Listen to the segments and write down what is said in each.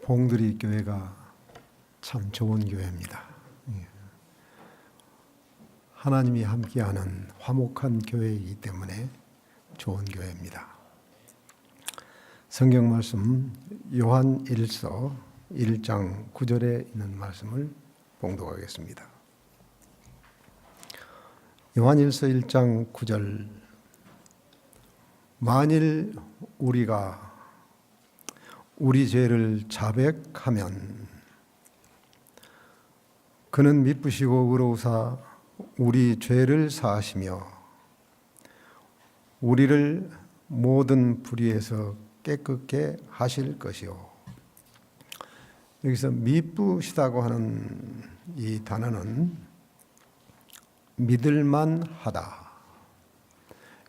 봉드리 교회가 참 좋은 교회입니다. 하나님이 함께하는 화목한 교회이기 때문에 좋은 교회입니다. 성경 말씀 요한 1서 1장 9절에 있는 말씀을 봉독하겠습니다. 요한 1서 1장 9절. 만일 우리가 우리 죄를 자백하면 그는 미쁘시고 의로우사 우리 죄를 사하시며 우리를 모든 불의에서 깨끗게 하실 것이요. 여기서 미쁘시다고 하는 이 단어는 믿을만 하다,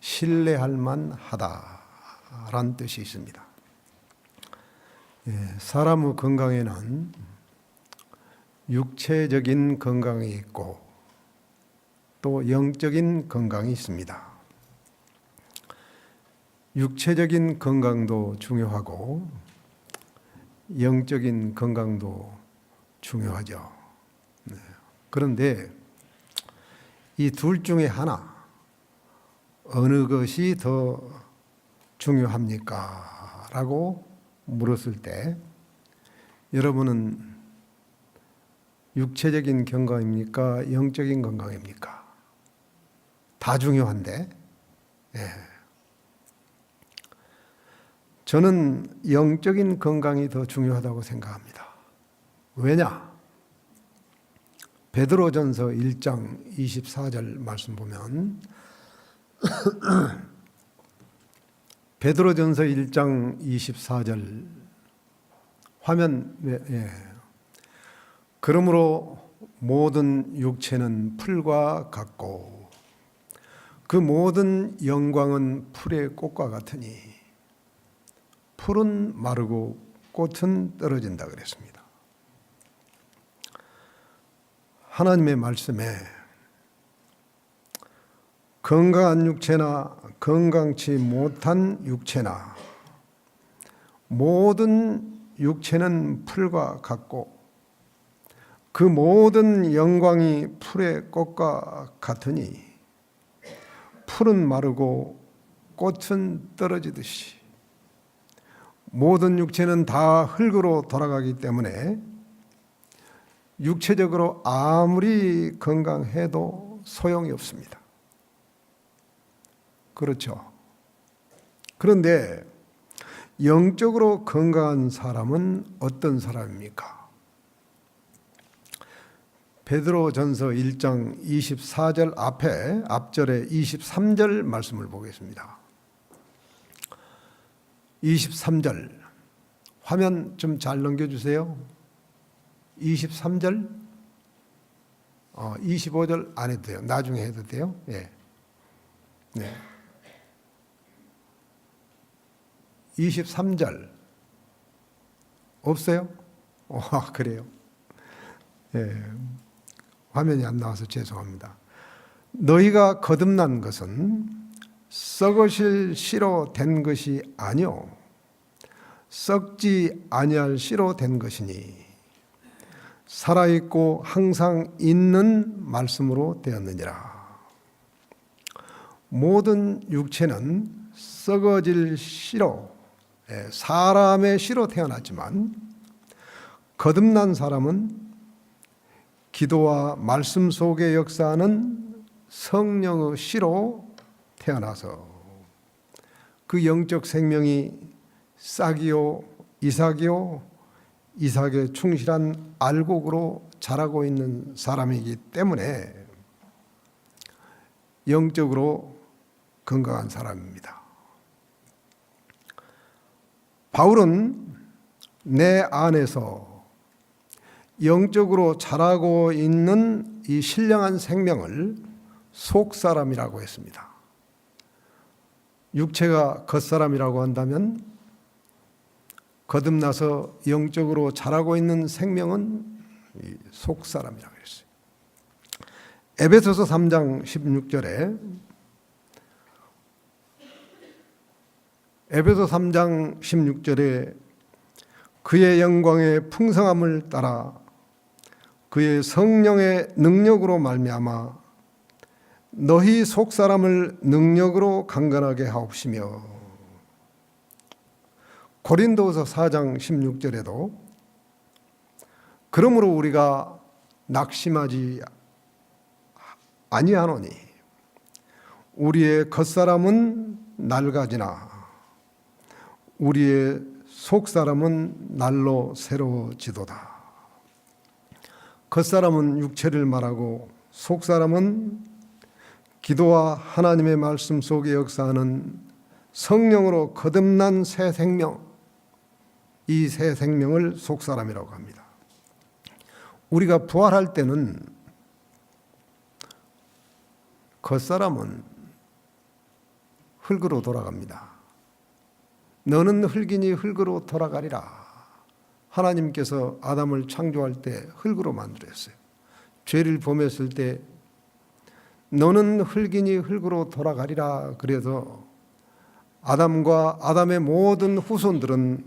신뢰할 만하다라는 뜻이 있습니다. 사람의 건강에는 육체적인 건강이 있고 또 영적인 건강이 있습니다. 육체적인 건강도 중요하고 영적인 건강도 중요하죠. 그런데 이 둘 중에 하나, 어느 것이 더 중요합니까? 라고 물었을 때 여러분은 육체적인 건강입니까? 영적인 건강입니까? 다 중요한데 저는 영적인 건강이 더 중요하다고 생각합니다. 왜냐? 베드로전서 1장 24절 말씀 보면 베드로전서 1장 24절 화면 그러므로 모든 육체는 풀과 같고 그 모든 영광은 풀의 꽃과 같으니 풀은 마르고 꽃은 떨어진다 그랬습니다. 하나님의 말씀에 건강한 육체나 건강치 못한 육체나 모든 육체는 풀과 같고 그 모든 영광이 풀의 꽃과 같으니 풀은 마르고 꽃은 떨어지듯이 모든 육체는 다 흙으로 돌아가기 때문에 육체적으로 아무리 건강해도 소용이 없습니다. 그렇죠. 그런데 영적으로 건강한 사람은 어떤 사람입니까? 베드로전서 1장 24절 앞절에 23절 말씀을 보겠습니다. 23절 화면 좀 잘 넘겨주세요. 23절 25절 안 해도 돼요. 나중에 해도 돼요. 네. 23절 없어요? 그래요. 화면이 안 나와서 죄송합니다. 너희가 거듭난 것은 썩으실 씨로 된 것이 아니요 썩지 아니할 씨로 된 것이니 살아있고 항상 있는 말씀으로 되었느니라. 모든 육체는 썩어질 씨로 사람의 씨로 태어났지만 거듭난 사람은 기도와 말씀 속에 역사하는 성령의 씨로 태어나서 그 영적 생명이 싹이요 이삭이요 이삭의 충실한 알곡으로 자라고 있는 사람이기 때문에 영적으로 건강한 사람입니다. 바울은 내 안에서 영적으로 자라고 있는 이 신령한 생명을 속사람이라고 했습니다. 육체가 겉사람이라고 한다면 거듭나서 영적으로 자라고 있는 생명은 속사람이라고 했어요. 에베소서 3장 16절에 에베소 3장 16절에 그의 영광의 풍성함을 따라 그의 성령의 능력으로 말미암아 너희 속사람을 능력으로 강건하게 하옵시며. 고린도후서 4장 16절에도 그러므로 우리가 낙심하지 아니하노니 우리의 겉사람은 낡아지나 우리의 속사람은 날로 새로워지도다. 겉사람은 육체를 말하고 속사람은 기도와 하나님의 말씀 속에 역사하는 성령으로 거듭난 새 생명, 이 새 생명을 속사람이라고 합니다. 우리가 부활할 때는 겉사람은 흙으로 돌아갑니다. 너는 흙이니 흙으로 돌아가리라. 하나님께서 아담을 창조할 때 흙으로 만들었어요. 죄를 범했을 때 너는 흙이니 흙으로 돌아가리라. 그래서 아담과 아담의 모든 후손들은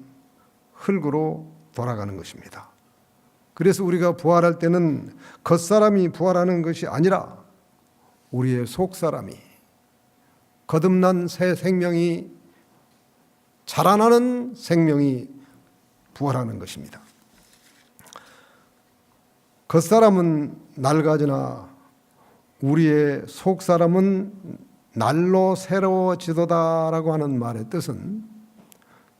흙으로 돌아가는 것입니다. 그래서 우리가 부활할 때는 겉사람이 부활하는 것이 아니라 우리의 속사람이 거듭난 새 생명이 자라나는 생명이 부활하는 것입니다. 겉사람은 낡아지나 우리의 속사람은 날로 새로워지도다라고 하는 말의 뜻은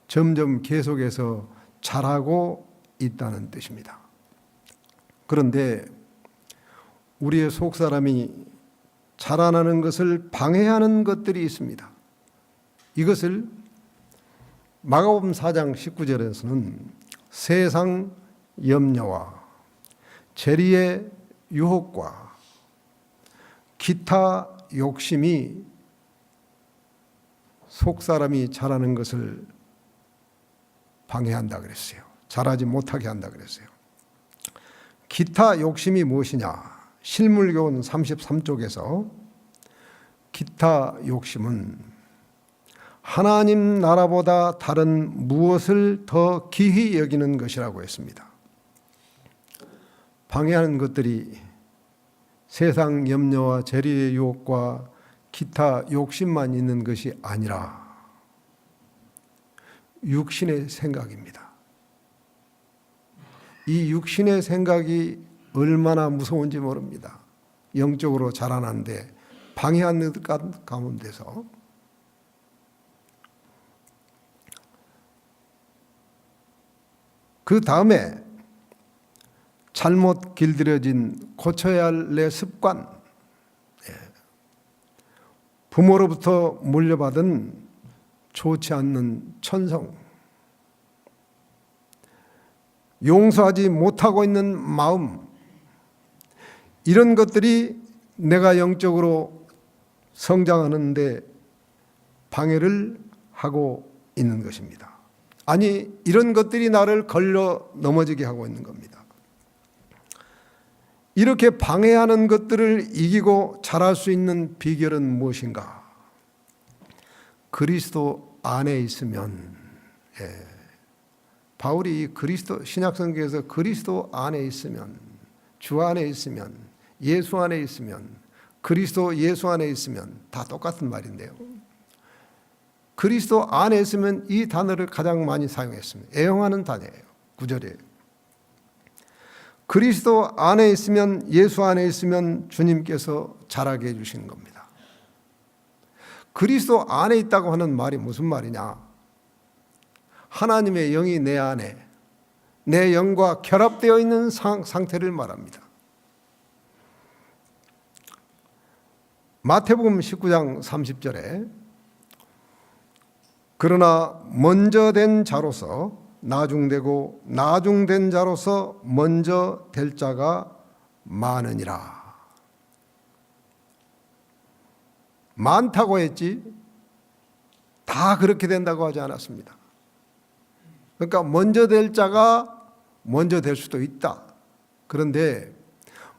점점 계속해서 자라고 있다는 뜻입니다. 그런데 우리의 속사람이 자라나는 것을 방해하는 것들이 있습니다. 이것을 마가복음 4장 19절에서는 세상 염려와 재리의 유혹과 기타 욕심이 속사람이 자라는 것을 방해한다 그랬어요. 자라지 못하게 한다 그랬어요. 기타 욕심이 무엇이냐? 실물교훈 33쪽에서 기타 욕심은 하나님 나라보다 다른 무엇을 더 귀히 여기는 것이라고 했습니다. 방해하는 것들이 세상 염려와 재리의 유혹과 기타 욕심만 있는 것이 아니라 육신의 생각입니다. 이 육신의 생각이 얼마나 무서운지 모릅니다. 영적으로 자라나는데 방해하는 것 가운데서 그 다음에 잘못 길들여진 고쳐야 할 내 습관, 부모로부터 물려받은 좋지 않는 천성, 용서하지 못하고 있는 마음, 이런 것들이 내가 영적으로 성장하는데 방해를 하고 있는 것입니다. 아니, 이런 것들이 나를 걸려 넘어지게 하고 있는 겁니다. 이렇게 방해하는 것들을 이기고 자랄 수 있는 비결은 무엇인가? 그리스도 안에 있으면, 바울이 그리스도 신약성경에서 그리스도 안에 있으면, 주 안에 있으면, 예수 안에 있으면, 그리스도 예수 안에 있으면 다 똑같은 말인데요. 그리스도 안에 있으면 이 단어를 가장 많이 사용했습니다. 애용하는 단어예요. 9절이에요. 그리스도 안에 있으면, 예수 안에 있으면 주님께서 자라게 해주시는 겁니다. 그리스도 안에 있다고 하는 말이 무슨 말이냐? 하나님의 영이 내 안에, 내 영과 결합되어 있는 상태를 말합니다. 마태복음 19장 30절에 그러나 먼저 된 자로서 나중되고 나중된 자로서 먼저 될 자가 많으니라. 많다고 했지 다 그렇게 된다고 하지 않았습니다. 그러니까 먼저 될 자가 먼저 될 수도 있다. 그런데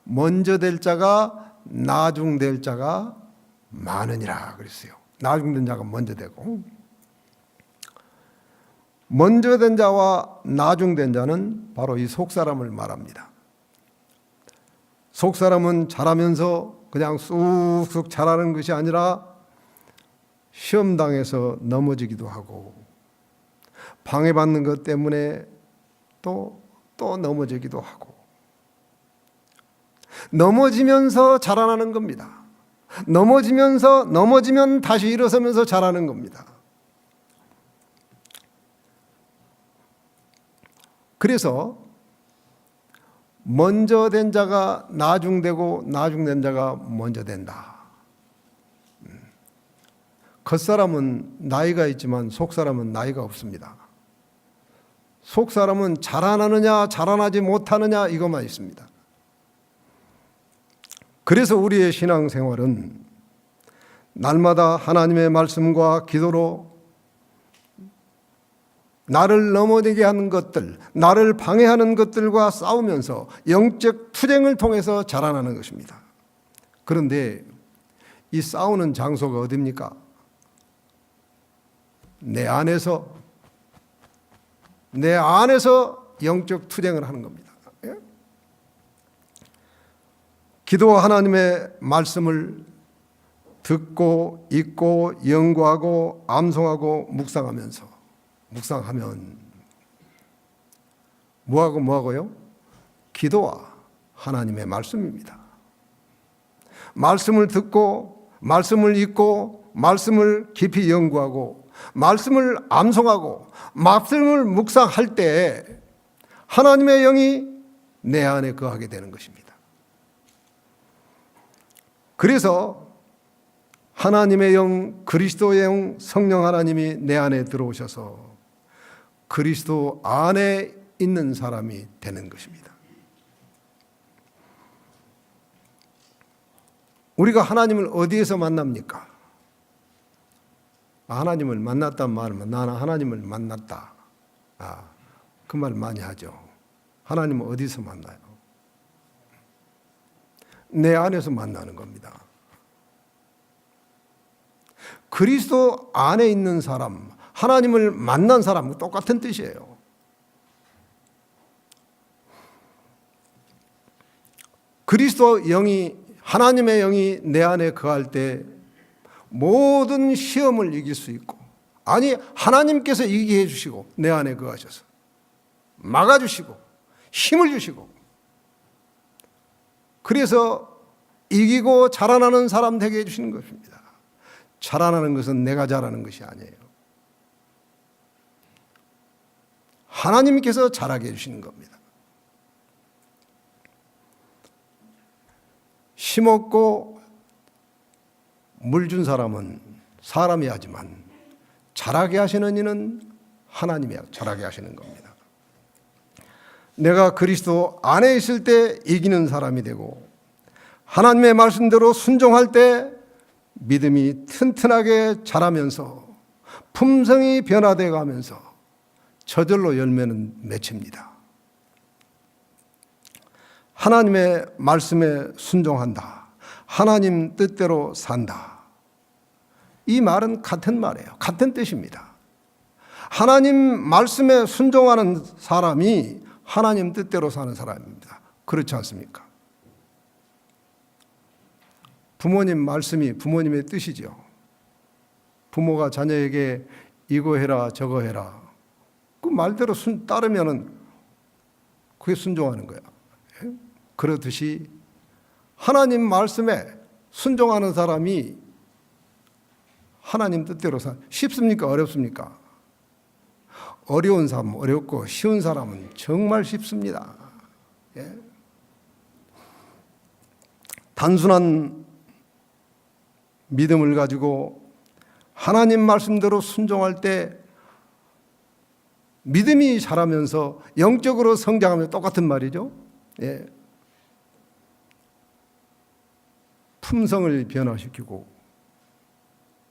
먼저 될 자가 나중될 자가 많으니라 그랬어요. 나중된 자가 먼저 되고, 먼저 된 자와 나중된 자는 바로 이 속사람을 말합니다. 속사람은 자라면서 그냥 쑥쑥 자라는 것이 아니라 시험당해서 넘어지기도 하고 방해받는 것 때문에 또 넘어지기도 하고 넘어지면서 자라나는 겁니다. 넘어지면 다시 일어서면서 자라는 겁니다. 그래서 먼저 된 자가 나중되고 나중된 자가 먼저 된다. 겉사람은 나이가 있지만 속사람은 나이가 없습니다. 속사람은 자라나느냐 자라나지 못하느냐 이것만 있습니다. 그래서 우리의 신앙생활은 날마다 하나님의 말씀과 기도로 나를 넘어지게 하는 것들, 나를 방해하는 것들과 싸우면서 영적 투쟁을 통해서 자라나는 것입니다. 그런데 이 싸우는 장소가 어디입니까? 내 안에서 영적 투쟁을 하는 겁니다. 기도와 하나님의 말씀을 듣고 읽고 연구하고 암송하고 묵상하면 뭐하고요? 기도와 하나님의 말씀입니다. 말씀을 듣고 말씀을 읽고 말씀을 깊이 연구하고 말씀을 암송하고 말씀을 묵상할 때 하나님의 영이 내 안에 거하게 되는 것입니다. 그래서 하나님의 영, 그리스도의 영, 성령 하나님이 내 안에 들어오셔서 그리스도 안에 있는 사람이 되는 것입니다. 우리가 하나님을 어디에서 만납니까? 하나님을 만났단 말은 나는 하나님을 만났다. 그 말 많이 하죠. 하나님은 어디서 만나요? 내 안에서 만나는 겁니다. 그리스도 안에 있는 사람, 하나님을 만난 사람 똑같은 뜻이에요. 그리스도 영이, 하나님의 영이 내 안에 거할 때 모든 시험을 이길 수 있고, 아니 하나님께서 이기게 해주시고 내 안에 거하셔서 막아주시고 힘을 주시고, 그래서 이기고 자라나는 사람 되게 해주시는 것입니다. 자라나는 것은 내가 자라는 것이 아니에요. 하나님께서 자라게 해주시는 겁니다. 심었고 물 준 사람은 사람이 하지만 자라게 하시는 이는 하나님이 자라게 하시는 겁니다. 내가 그리스도 안에 있을 때 이기는 사람이 되고 하나님의 말씀대로 순종할 때 믿음이 튼튼하게 자라면서 품성이 변화되어 가면서 저절로 열매는 맺힙니다. 하나님의 말씀에 순종한다. 하나님 뜻대로 산다. 이 말은 같은 말이에요. 같은 뜻입니다. 하나님 말씀에 순종하는 사람이 하나님 뜻대로 사는 사람입니다. 그렇지 않습니까? 부모님 말씀이 부모님의 뜻이죠. 부모가 자녀에게 이거 해라 저거 해라, 그 말대로 따르면은 그게 순종하는 거야. 그렇듯이 하나님 말씀에 순종하는 사람이 하나님 뜻대로 쉽습니까? 어렵습니까? 어려운 사람 어렵고 쉬운 사람은 정말 쉽습니다. 단순한 믿음을 가지고 하나님 말씀대로 순종할 때 믿음이 자라면서 영적으로 성장하면 똑같은 말이죠. 품성을 변화시키고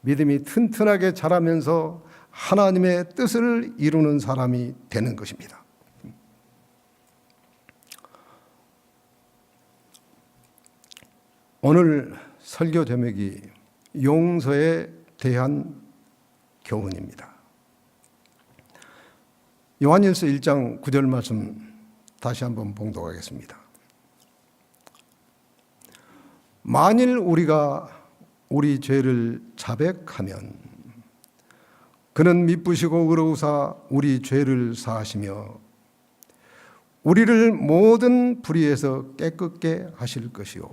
믿음이 튼튼하게 자라면서 하나님의 뜻을 이루는 사람이 되는 것입니다. 오늘 설교 제목이 용서에 대한 교훈입니다. 요한일서 1장 9절 말씀 다시 한번 봉독하겠습니다. 만일 우리가 우리 죄를 자백하면 그는 미쁘시고 의로우사 우리 죄를 사하시며 우리를 모든 불의에서 깨끗게 하실 것이요.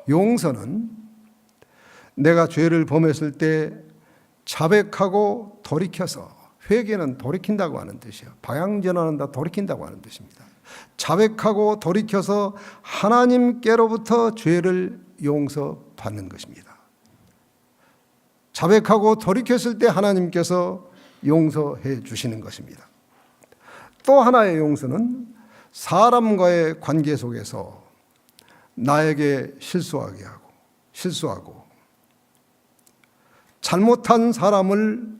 용서는 내가 죄를 범했을 때 자백하고 돌이켜서, 회개는 돌이킨다고 하는 뜻이에요. 방향전환한다, 돌이킨다고 하는 뜻입니다. 자백하고 돌이켜서 하나님께로부터 죄를 용서받는 것입니다. 자백하고 돌이켰을 때 하나님께서 용서해 주시는 것입니다. 또 하나의 용서는 사람과의 관계 속에서 나에게 실수하고 잘못한 사람을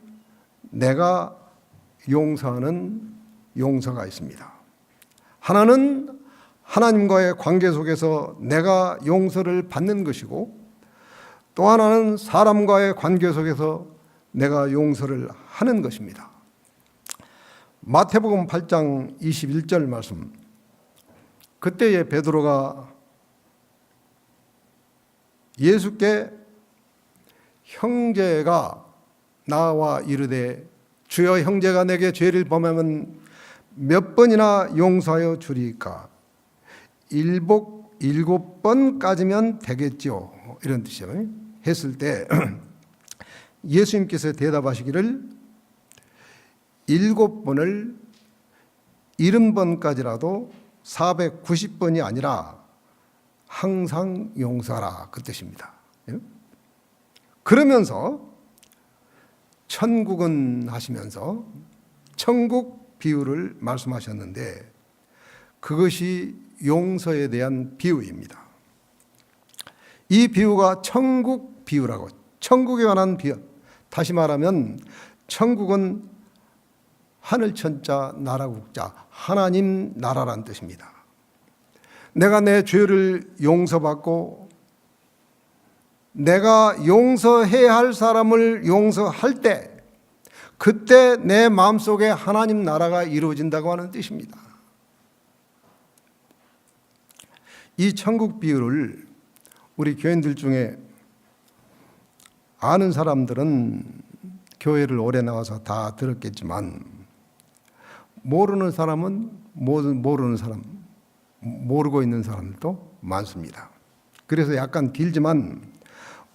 내가 용서하는 용서가 있습니다. 하나는 하나님과의 관계 속에서 내가 용서를 받는 것이고, 또 하나는 사람과의 관계 속에서 내가 용서를 하는 것입니다. 마태복음 8장 21절 말씀. 그때에 베드로가 예수께 형제가 나와 이르되 주여 형제가 내게 죄를 범하면 몇 번이나 용서하여 주리까? 7번까지면 되겠지요. 이런 뜻이에요. 했을 때 예수님께서 대답하시기를 7번을 70번까지라도 490번이 아니라 항상 용서하라, 그 뜻입니다. 그러면서 천국은 하시면서 천국 비유를 말씀하셨는데 그것이 용서에 대한 비유입니다. 이 비유가 천국 비유라고, 천국에 관한 비유. 다시 말하면 천국은 하늘천자 나라국자 하나님 나라란 뜻입니다. 내가 내 죄를 용서받고 내가 용서해야 할 사람을 용서할 때 그때 내 마음속에 하나님 나라가 이루어진다고 하는 뜻입니다. 이 천국 비유를 우리 교인들 중에 아는 사람들은 교회를 오래 나와서 다 들었겠지만 모르는 사람은 모르고 있는 사람들도 많습니다. 그래서 약간 길지만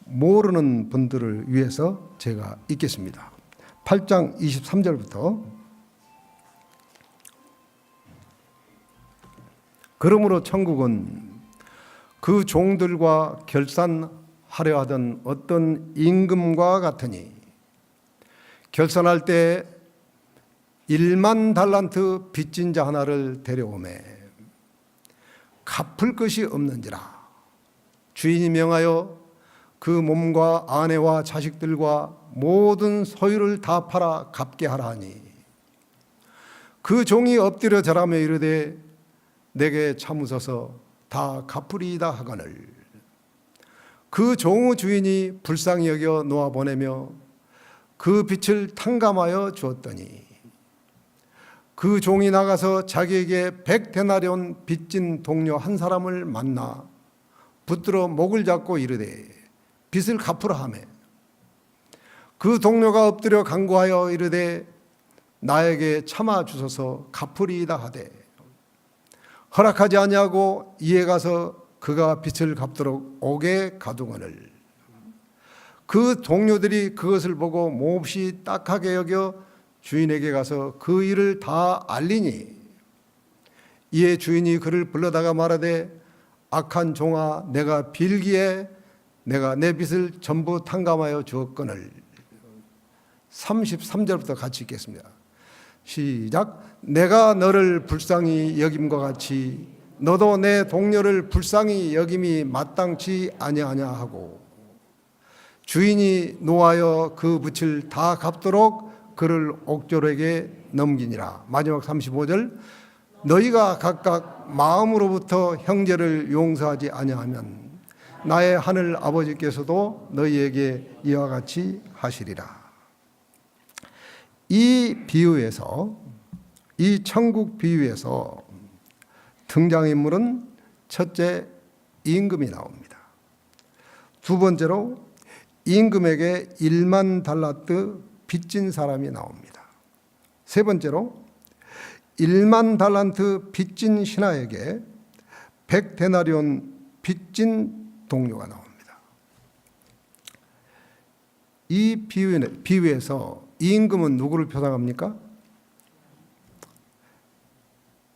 모르는 분들을 위해서 제가 읽겠습니다. 8장 23절부터 그러므로 천국은 그 종들과 결산하려 하던 어떤 임금과 같으니 결산할 때 1만 달란트 빚진 자 하나를 데려오매 갚을 것이 없는지라 주인이 명하여 그 몸과 아내와 자식들과 모든 소유를 다 팔아 갚게 하라 하니 그 종이 엎드려 절하며 이르되 내게 참으소서 다 갚으리이다 하거늘 그 종의 주인이 불쌍히 여겨 놓아보내며 그 빚을 탕감하여 주었더니 그 종이 나가서 자기에게 100데나리온 빚진 동료 한 사람을 만나 붙들어 목을 잡고 이르되 빚을 갚으라 하며 그 동료가 엎드려 간구하여 이르되 나에게 참아 주소서 갚으리이다 하되 허락하지 아니하고 이에 가서 그가 빚을 갚도록 옥에 가두거늘 그 동료들이 그것을 보고 몹시 딱하게 여겨 주인에게 가서 그 일을 다 알리니 이에 주인이 그를 불러다가 말하되 악한 종아 내가 빌기에 내가 내 빚을 전부 탕감하여 주었거늘 33절부터 같이 읽겠습니다. 시작. 내가 너를 불쌍히 여김과 같이 너도 내 동료를 불쌍히 여김이 마땅치 아니하냐 하고 주인이 노하여 그 빚을 다 갚도록 그를 옥졸에게 넘기니라. 마지막 35절. 너희가 각각 마음으로부터 형제를 용서하지 아니하면 나의 하늘 아버지께서도 너희에게 이와 같이 하시리라. 이 비유에서, 이 천국 비유에서 등장인물은 첫째 임금이 나옵니다. 두 번째로 임금에게 1만 달란트 빚진 사람이 나옵니다. 세 번째로 1만 달란트 빚진 신하에게 100데나리온 빚진 동료가 나옵니다. 이 비유에서 이 임금은 누구를 표상합니까?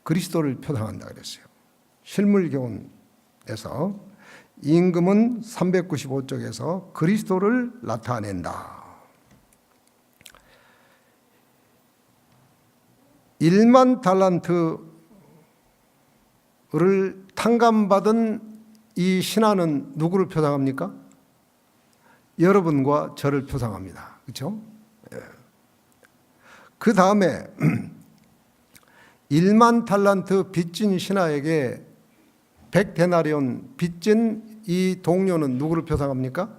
그리스도를 표상한다 그랬어요. 실물교훈에서 임금은 395쪽에서 그리스도를 나타낸다. 1만 달란트를 탕감받은 이 신하는 누구를 표상합니까? 여러분과 저를 표상합니다. 그렇죠? 그 다음에 1만 달란트 빚진 신하에게 100데나리온 빚진 이 동료는 누구를 표상합니까?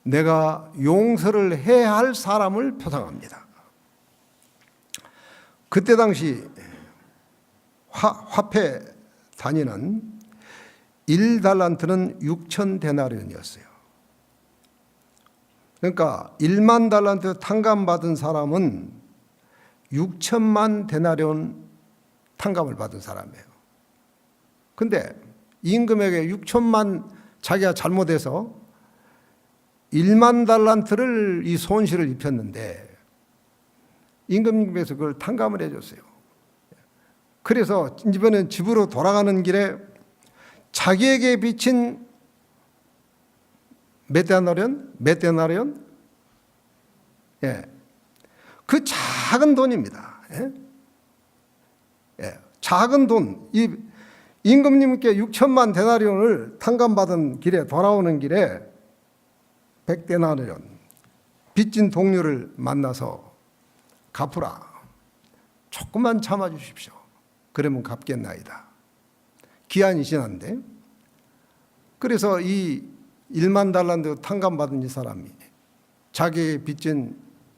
내가 용서를 해야 할 사람을 표상합니다. 그때 당시 화폐 단위는 1달란트는 6,000데나리온이었어요. 그러니까 1만 달란트 탕감받은 사람은 6천만 데나리온 탕감을 받은 사람이에요. 근데 임금에게 6천만 자기가 잘못해서 1만 달란트를 이 손실을 입혔는데 임금님께서 그걸 탕감을 해줬어요. 그래서 이번엔 집으로 돌아가는 길에 자기에게 빚힌 몇 데나리온? 그 작은 돈입니다. 작은 돈. 이 임금님께 6천만 데나리온을 탕감받은 길에 돌아오는 길에 100데나리온 빚진 동료를 만나서 갚으라. 조금만 참아 주십시오. 그러면 갚겠나이다. 기한이 지났는데, 그래서 이 1만 달란트 탕감받은 이 사람이 자기의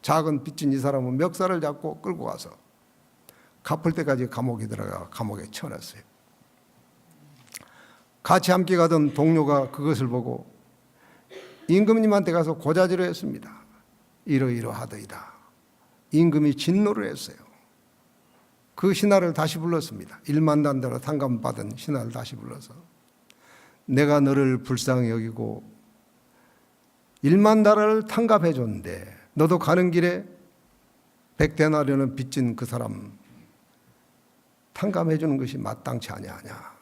작은 빚진 이 사람은 멱살을 잡고 끌고 가서 갚을 때까지 감옥에 들어가 감옥에 쳐놨어요. 같이 함께 가던 동료가 그것을 보고 임금님한테 가서 고자질을 했습니다. 이러이러하더이다. 임금이 진노를 했어요. 그 신하를 다시 불렀습니다. 1만 달란트 탕감받은 신하를 다시 불러서 내가 너를 불쌍히 여기고 1만 달러를 탕감해 줬는데 너도 가는 길에 100데나리온을 빚진 그 사람 탕감해 주는 것이 마땅치 아니하냐.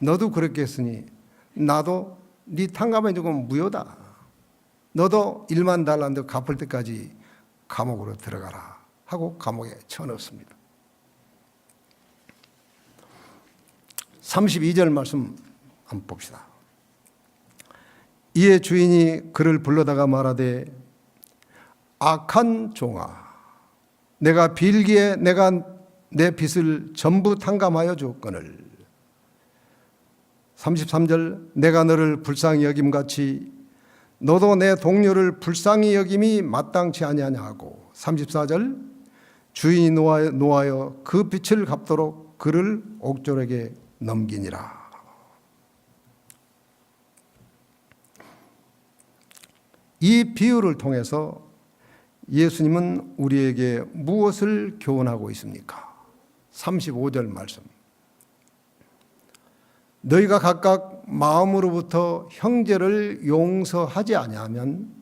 너도 그렇게 했으니 나도 네 탕감해 주면 무효다. 너도 1만 달란트 갚을 때까지 감옥으로 들어가라 하고 감옥에 쳐넣습니다. 32절 말씀 한번 봅시다. 이에 주인이 그를 불러다가 말하되 악한 종아, 내가 빌기에 내가 내 빚을 전부 탕감하여 주었거늘. 33절 내가 너를 불쌍히 여김같이 너도 내 동료를 불쌍히 여김이 마땅치 아니하냐 하고. 34절 주인이 노하여 그 빚을 갚도록 그를 옥졸에게 넘기니라. 이 비유를 통해서 예수님은 우리에게 무엇을 교훈하고 있습니까? 35절 말씀. 너희가 각각 마음으로부터 형제를 용서하지 아니하면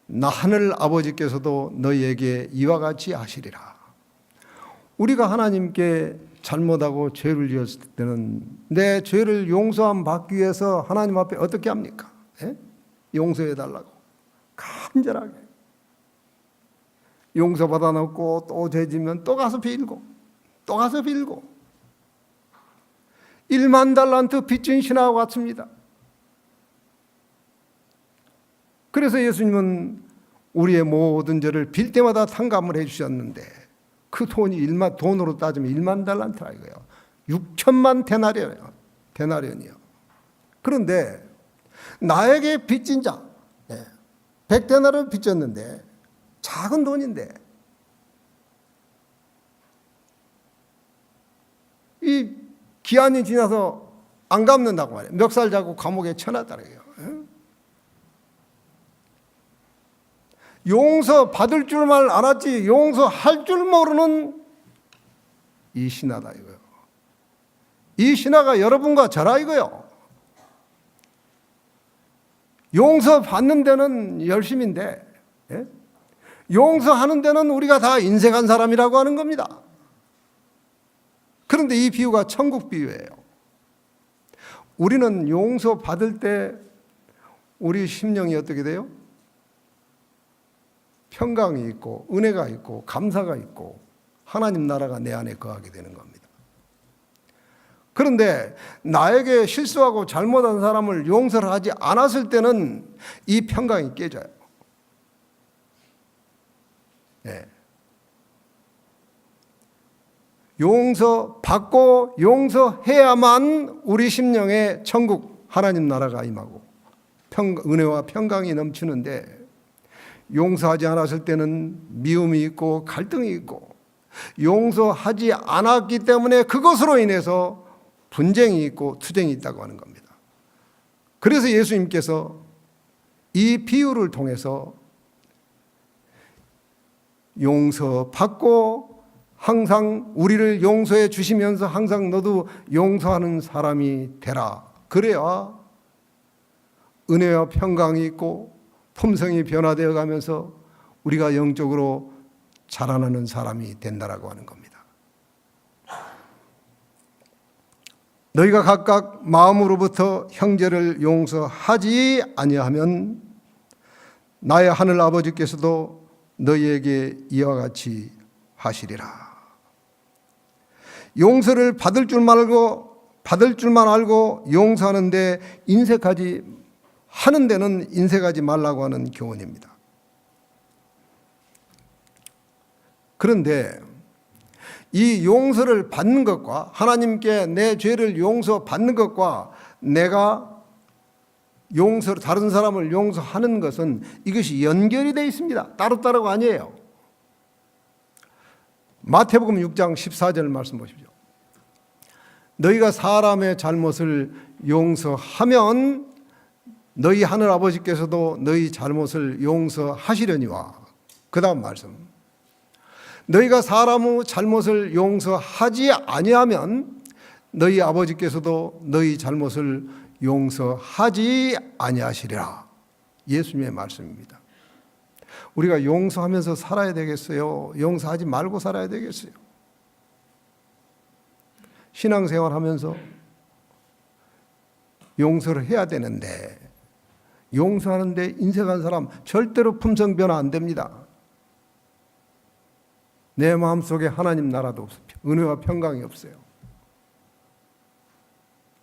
나 하늘 아버지께서도 너희에게 이와 같이 하시리라. 우리가 하나님께 잘못하고 죄를 지었을 때는 내 죄를 용서함 받기 위해서 하나님 앞에 어떻게 합니까? 용서해 달라고 간절하게 용서받아 놓고 또 죄 지면 또 가서 빌고 또 가서 빌고 1만 달란트 빚진 신하와 같습니다. 그래서 예수님은 우리의 모든 죄를 빌 때마다 탕감을 해 주셨는데 그 돈이 돈으로 따지면 1만 달란트라 이거예요. 6천만 데나리온이요. 그런데 나에게 빚진 자, 100데나를 빚졌는데 작은 돈인데 이 기한이 지나서 안 갚는다고 말해요. 멱살 잡고 감옥에 쳐놨다는 거예요. 용서 받을 줄만 알았지 용서할 줄 모르는 이 신하다 이거요. 이 신하가 여러분과 저라 이거요. 용서 받는 데는 열심인데 용서하는 데는 우리가 다 인색한 사람이라고 하는 겁니다. 그런데 이 비유가 천국 비유예요. 우리는 용서 받을 때 우리 심령이 어떻게 돼요? 평강이 있고 은혜가 있고 감사가 있고 하나님 나라가 내 안에 거하게 되는 겁니다. 그런데 나에게 실수하고 잘못한 사람을 용서를 하지 않았을 때는 이 평강이 깨져요. 네. 용서받고 용서해야만 우리 심령에 천국 하나님 나라가 임하고 은혜와 평강이 넘치는데 용서하지 않았을 때는 미움이 있고 갈등이 있고 용서하지 않았기 때문에 그것으로 인해서 분쟁이 있고 투쟁이 있다고 하는 겁니다. 그래서 예수님께서 이 비유를 통해서 용서받고 항상 우리를 용서해 주시면서 항상 너도 용서하는 사람이 되라. 그래야 은혜와 평강이 있고 품성이 변화되어 가면서 우리가 영적으로 자라나는 사람이 된다라고 하는 겁니다. 너희가 각각 마음으로부터 형제를 용서하지 아니하면 나의 하늘 아버지께서도 너희에게 이와 같이 하시리라. 용서를 받을 줄만 알고 용서하는데 하는 데는 인색하지 말라고 하는 교훈입니다. 그런데 이 용서를 받는 것과 하나님께 내 죄를 용서받는 것과 내가 다른 사람을 용서하는 것은 이것이 연결이 되어 있습니다. 따로따로가 아니에요. 마태복음 6장 14절 말씀 보십시오. 너희가 사람의 잘못을 용서하면 너희 하늘 아버지께서도 너희 잘못을 용서하시려니와. 그 다음 말씀. 너희가 사람의 잘못을 용서하지 아니하면 너희 아버지께서도 너희 잘못을 용서하지 아니하시리라. 예수님의 말씀입니다. 우리가 용서하면서 살아야 되겠어요? 용서하지 말고 살아야 되겠어요? 신앙생활 하면서 용서를 해야 되는데 용서하는데 인색한 사람 절대로 품성 변화 안 됩니다. 내 마음속에 하나님 나라도 없어요. 은혜와 평강이 없어요.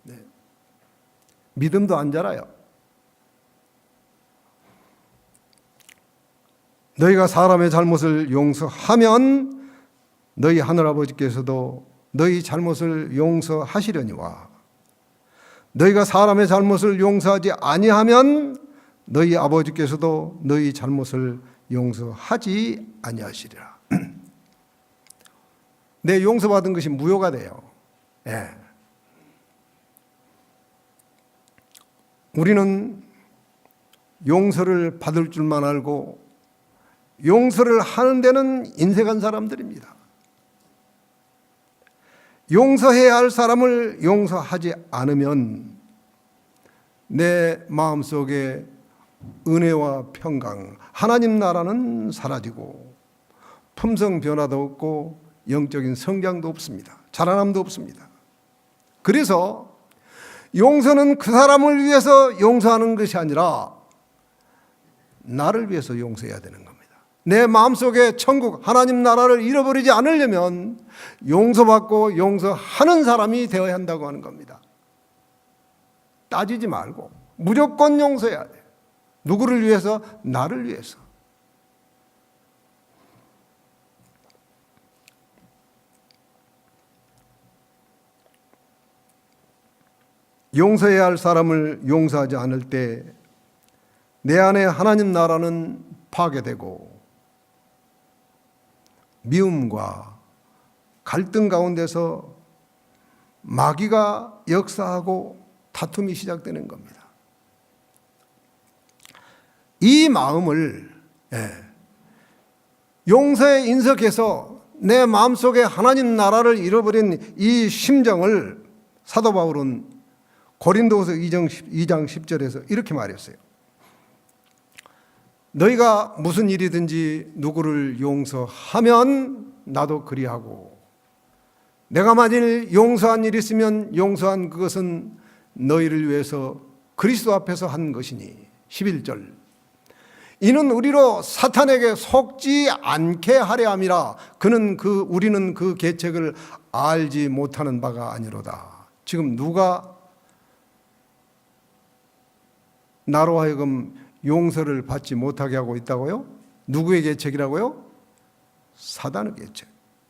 네. 믿음도 안 자라요. 너희가 사람의 잘못을 용서하면 너희 하늘아버지께서도 너희 잘못을 용서하시려니와. 너희가 사람의 잘못을 용서하지 아니하면 너희 아버지께서도 너희 잘못을 용서하지 아니하시리라. 내 용서받은 것이 무효가 돼요. 예. 우리는 용서를 받을 줄만 알고 용서를 하는 데는 인색한 사람들입니다. 용서해야 할 사람을 용서하지 않으면 내 마음속에 은혜와 평강, 하나님 나라는 사라지고 품성 변화도 없고 영적인 성장도 없습니다. 자라남도 없습니다. 그래서 용서는 그 사람을 위해서 용서하는 것이 아니라 나를 위해서 용서해야 되는 겁니다. 내 마음속에 천국 하나님 나라를 잃어버리지 않으려면 용서받고 용서하는 사람이 되어야 한다고 하는 겁니다. 따지지 말고 무조건 용서해야 돼. 누구를 위해서? 나를 위해서. 용서해야 할 사람을 용서하지 않을 때 내 안에 하나님 나라는 파괴되고 미움과 갈등 가운데서 마귀가 역사하고 다툼이 시작되는 겁니다. 이 마음을 용서에 인석해서 내 마음속에 하나님 나라를 잃어버린 이 심정을 사도 바울은 고린도후서 2장 10절에서 이렇게 말했어요. 너희가 무슨 일이든지 누구를 용서하면 나도 그리하고, 내가 만일 용서한 일이 있으면 용서한 그것은 너희를 위해서 그리스도 앞에서 한 것이니. 11절. 이는 우리로 사탄에게 속지 않게 하려 함이라. 우리는 그 계책을 알지 못하는 바가 아니로다. 지금 누가 나로 하여금 용서를 받지 못하게 하고 있다고요? 누구의 계책이라고요? 사탄의 계책.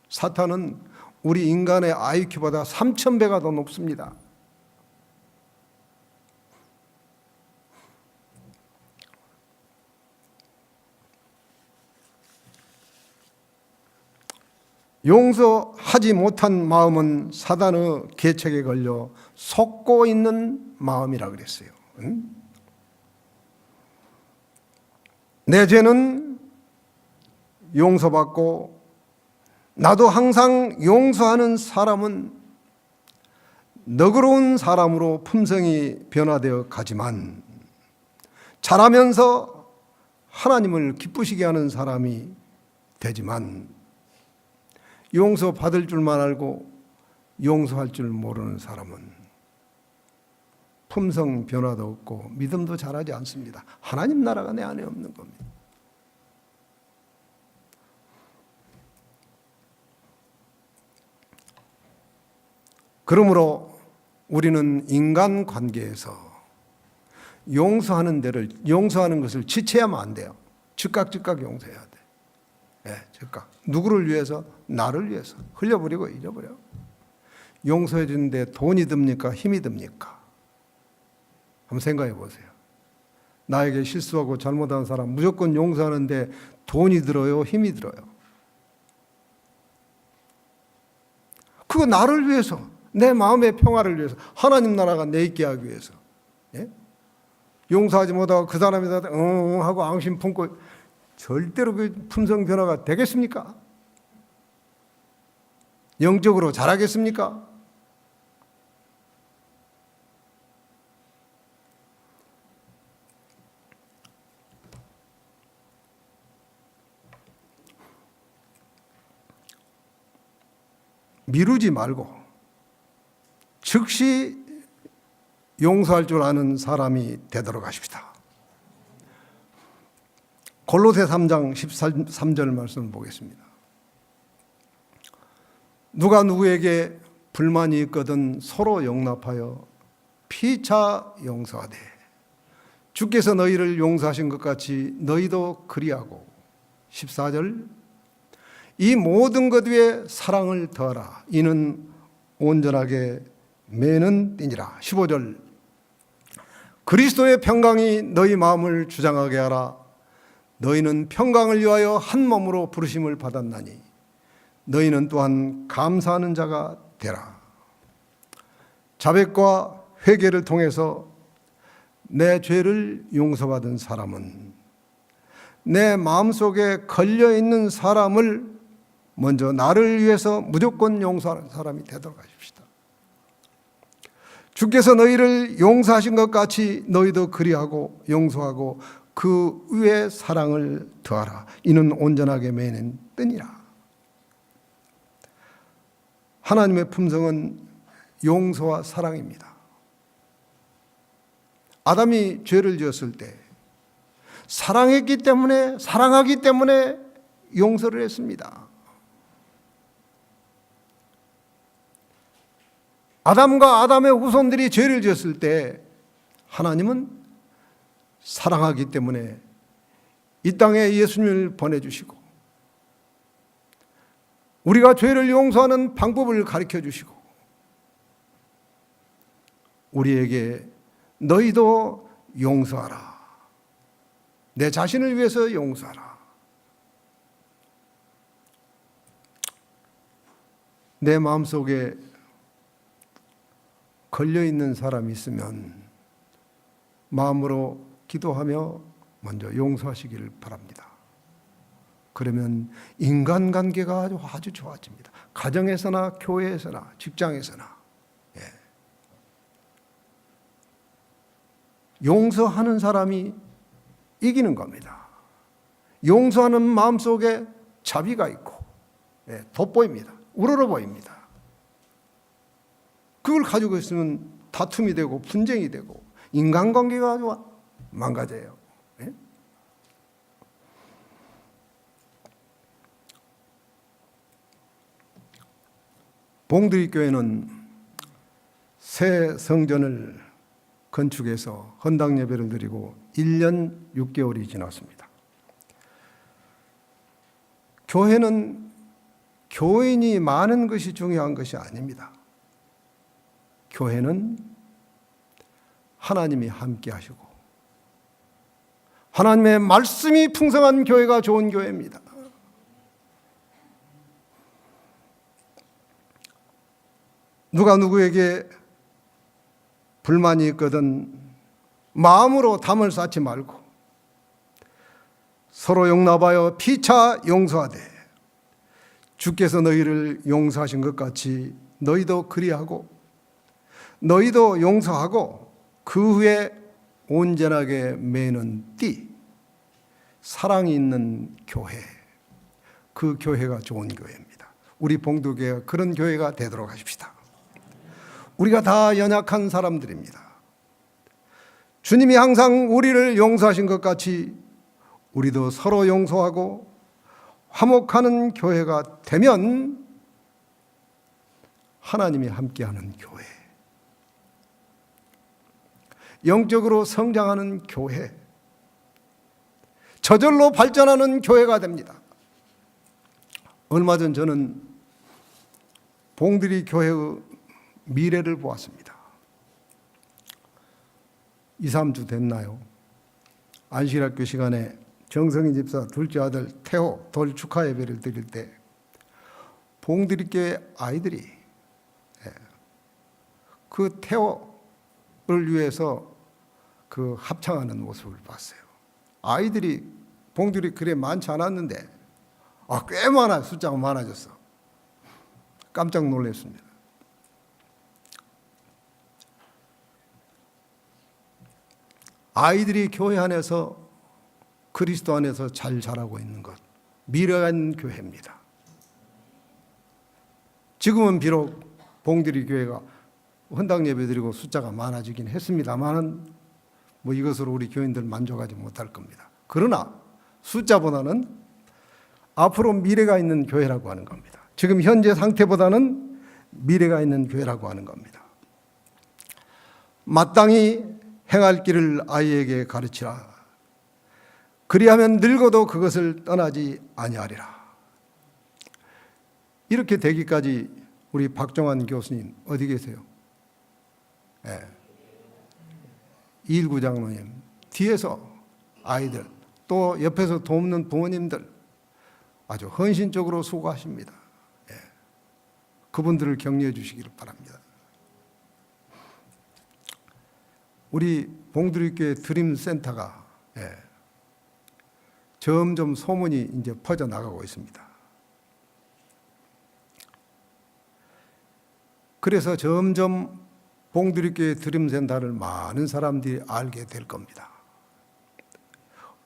사탄은 우리 인간의 IQ보다 3000배가 더 높습니다. 용서하지 못한 마음은 사단의 계책에 걸려 속고 있는 마음이라 그랬어요. 내 죄는 용서받고 나도 항상 용서하는 사람은 너그러운 사람으로 품성이 변화되어 가지만 자라면서 하나님을 기쁘시게 하는 사람이 되지만 용서받을 줄만 알고 용서할 줄 모르는 사람은 품성 변화도 없고 믿음도 자라지 않습니다. 하나님 나라가 내 안에 없는 겁니다. 그러므로 우리는 인간 관계에서 용서하는 것을 지체하면 안 돼요. 즉각 용서해야 돼. 즉각. 누구를 위해서? 나를 위해서. 흘려버리고 잊어버려. 용서해 주는데 돈이 듭니까? 힘이 듭니까? 한번 생각해 보세요. 나에게 실수하고 잘못한 사람 무조건 용서하는데 돈이 들어요? 힘이 들어요? 그거 나를 위해서, 내 마음의 평화를 위해서, 하나님 나라가 내 있게 하기 위해서. 용서하지 못하고 그 사람이 하고 앙심 품고 절대로 그 품성 변화가 되겠습니까? 영적으로 자라겠습니까? 미루지 말고 즉시 용서할 줄 아는 사람이 되도록 하십시다. 골로새 3장 13절 말씀을 보겠습니다. 누가 누구에게 불만이 있거든 서로 용납하여 피차 용서하되 주께서 너희를 용서하신 것 같이 너희도 그리하고. 14절. 이 모든 것 위에 사랑을 더하라. 이는 온전하게 매는 띠니라. 15절. 그리스도의 평강이 너희 마음을 주장하게 하라. 너희는 평강을 위하여 한 몸으로 부르심을 받았나니 너희는 또한 감사하는 자가 되라. 자백과 회개를 통해서 내 죄를 용서받은 사람은 내 마음속에 걸려있는 사람을 먼저 나를 위해서 무조건 용서하는 사람이 되도록 하십시다. 주께서 너희를 용서하신 것 같이 너희도 그리하고 용서하고 그 위에 사랑을 더하라. 이는 온전하게 매는 뜬이라. 하나님의 품성은 용서와 사랑입니다. 아담이 죄를 지었을 때 사랑하기 때문에 용서를 했습니다. 아담과 아담의 후손들이 죄를 지었을 때 하나님은 사랑하기 때문에 이 땅에 예수님을 보내주시고 우리가 죄를 용서하는 방법을 가르쳐 주시고 우리에게 너희도 용서하라. 내 자신을 위해서 용서하라. 내 마음속에 걸려있는 사람이 있으면 마음으로 기도하며 먼저 용서하시기를 바랍니다. 그러면 인간관계가 아주 좋아집니다. 가정에서나 교회에서나 직장에서나. 예. 용서하는 사람이 이기는 겁니다. 용서하는 마음속에 자비가 있고 돋보입니다. 우러러 보입니다. 그걸 가지고 있으면 다툼이 되고 분쟁이 되고 인간관계가 아주 망가져요. 예? 봉드리 교회는 새 성전을 건축해서 헌당 예배를 드리고 1년 6개월이 지났습니다. 교회는 교인이 많은 것이 중요한 것이 아닙니다. 교회는 하나님이 함께 하시고 하나님의 말씀이 풍성한 교회가 좋은 교회입니다. 누가 누구에게 불만이 있거든 마음으로 담을 쌓지 말고 서로 용납하여 피차 용서하되 주께서 너희를 용서하신 것 같이 너희도 그리하고 너희도 용서하고 그 후에 온전하게 매는 띠 사랑이 있는 교회, 그 교회가 좋은 교회입니다. 우리 봉두교회가 그런 교회가 되도록 하십시다. 우리가 다 연약한 사람들입니다. 주님이 항상 우리를 용서하신 것 같이 우리도 서로 용서하고 화목하는 교회가 되면 하나님이 함께하는 교회, 영적으로 성장하는 교회, 저절로 발전하는 교회가 됩니다. 얼마 전 저는 봉드리 교회의 미래를 보았습니다. 2, 3주 됐나요? 안식일학교 시간에 정성희 집사 둘째 아들 태호 돌 축하 예배를 드릴 때 봉드리 교회 아이들이 그 태호를 위해서 그 합창하는 모습을 봤어요. 아이들이 봉드리 그래 많지 않았는데 꽤 많아, 숫자가 많아졌어. 깜짝 놀랐습니다. 아이들이 교회 안에서 그리스도 안에서 잘 자라고 있는 것, 미래가 있는 교회입니다. 지금은 비록 봉드리 교회가 헌당 예배 드리고 숫자가 많아지긴 했습니다만 이것으로 우리 교인들 만족하지 못할 겁니다. 그러나 숫자보다는 앞으로 미래가 있는 교회라고 하는 겁니다. 지금 현재 상태보다는 미래가 있는 교회라고 하는 겁니다. 마땅히 행할 길을 아이에게 가르치라. 그리하면 늙어도 그것을 떠나지 아니하리라. 이렇게 되기까지 우리 박종환 교수님 어디 계세요? 219 장로님 뒤에서 아이들 또 옆에서 돕는 부모님들 아주 헌신적으로 수고하십니다. 그분들을 격려해 주시기를 바랍니다. 우리 봉두리교회 드림센터가 점점 소문이 이제 퍼져나가고 있습니다. 그래서 점점 봉두리교회 드림센터를 많은 사람들이 알게 될 겁니다.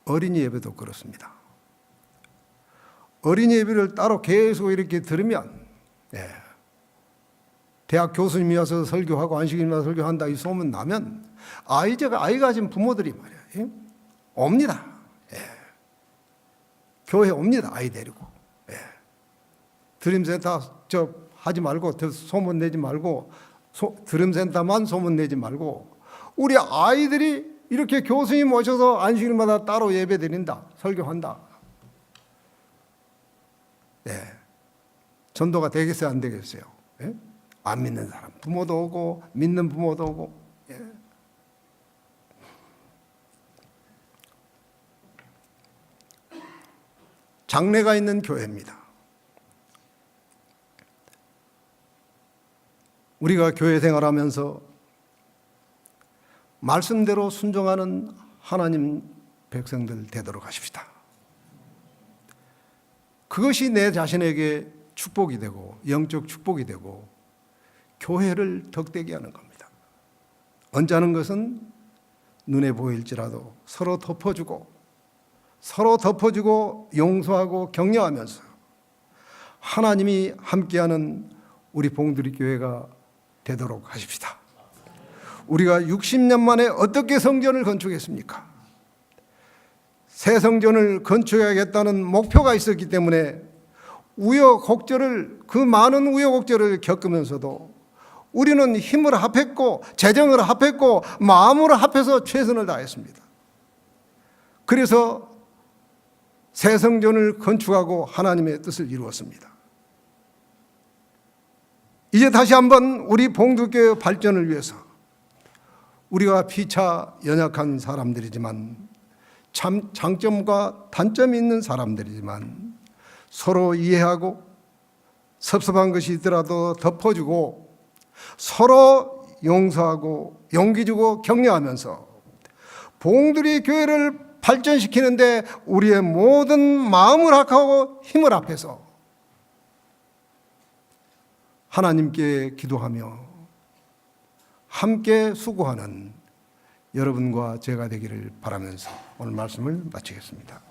어린이 예배도 그렇습니다. 어린이 예배를 따로 계속 이렇게 들으면 대학 교수님이 와서 설교하고 안식일이 와서 설교한다 이 소문 나면 아이가 가진 부모들이 말이야 옵니다. 교회 옵니다. 아이 데리고. 드림센터 하지 말고 소문 내지 말고 드림센터만 소문 내지 말고 우리 아이들이 이렇게 교수님 모셔서 안식일마다 따로 예배 드린다. 설교한다. 전도가 되겠어요? 안 되겠어요? 안 믿는 사람 부모도 오고 믿는 부모도 오고 장래가 있는 교회입니다. 우리가 교회 생활하면서 말씀대로 순종하는 하나님 백성들 되도록 하십시다. 그것이 내 자신에게 축복이 되고 영적 축복이 되고 교회를 덕되게 하는 겁니다. 언짢은 것은 눈에 보일지라도 서로 덮어주고 용서하고 격려하면서 하나님이 함께하는 우리 봉두리 교회가 되도록 하십시다. 우리가 60년 만에 어떻게 성전을 건축했습니까? 새 성전을 건축하겠다는 목표가 있었기 때문에 그 많은 우여곡절을 겪으면서도 우리는 힘을 합했고 재정을 합했고 마음으로 합해서 최선을 다했습니다. 그래서 새 성전을 건축하고 하나님의 뜻을 이루었습니다. 이제 다시 한번 우리 봉두교회 발전을 위해서 우리가 피차 연약한 사람들이지만 참 장점과 단점이 있는 사람들이지만 서로 이해하고 섭섭한 것이 있더라도 덮어주고 서로 용서하고 용기 주고 격려하면서 봉두리 교회를 발전시키는데 우리의 모든 마음을 합하고 힘을 합해서 하나님께 기도하며 함께 수고하는 여러분과 제가 되기를 바라면서 오늘 말씀을 마치겠습니다.